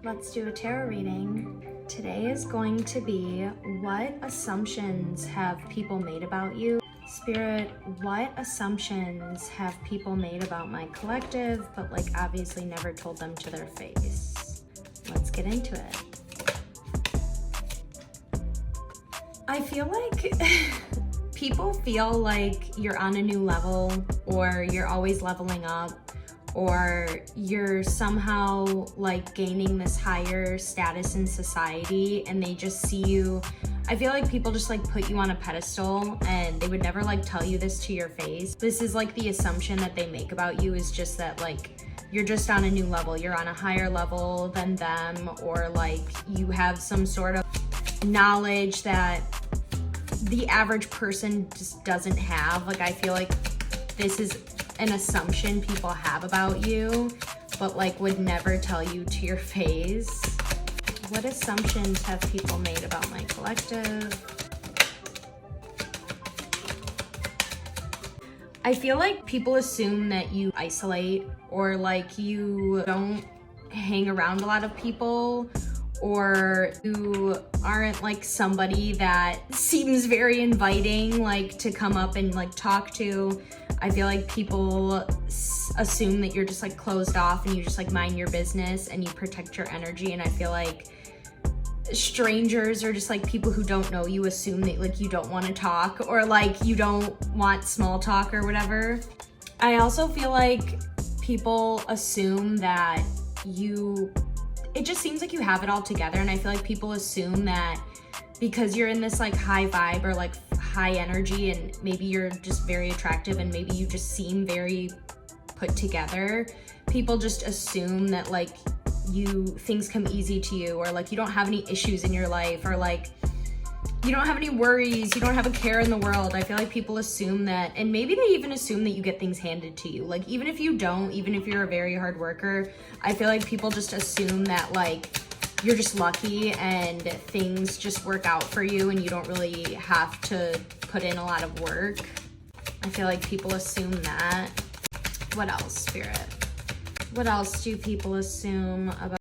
Let's do a tarot reading. Today is going to be, what assumptions have people made about you? Spirit, what assumptions have people made about my collective, but like obviously never told them to their face? Let's get into it. I feel like people feel like you're on a new level, or you're always leveling up, or you're somehow like gaining this higher status in society, and they just see you. I feel like people just like put you on a pedestal, and they would never like tell you this to your face. This is like the assumption that they make about you, is just that like you're just on a new level, you're on a higher level than them, or like you have some sort of knowledge that the average person just doesn't have. Like I feel like this is an assumption people have about you, but like would never tell you to your face. What assumptions have people made about my collective? I feel like people assume that you isolate, or like you don't hang around a lot of people, or you aren't like somebody that seems very inviting, like to come up and like talk to. I feel like people assume that you're just like closed off and you just like mind your business and you protect your energy. And I feel like strangers, or just like people who don't know you, assume that like you don't want to talk, or like you don't want small talk or whatever. I also feel like people assume that it just seems like you have it all together, and I feel like people assume that because you're in this like high vibe or like high energy, and maybe you're just very attractive, and maybe you just seem very put together, people just assume that like things come easy to you, or like you don't have any issues in your life, or like you don't have any worries, you don't have a care in the world. I feel like people assume that, and maybe they even assume that you get things handed to you. Like even if you don't, even if you're a very hard worker, I feel like people just assume that like you're just lucky and things just work out for you and you don't really have to put in a lot of work. I feel like people assume that. What else, Spirit? What else do people assume about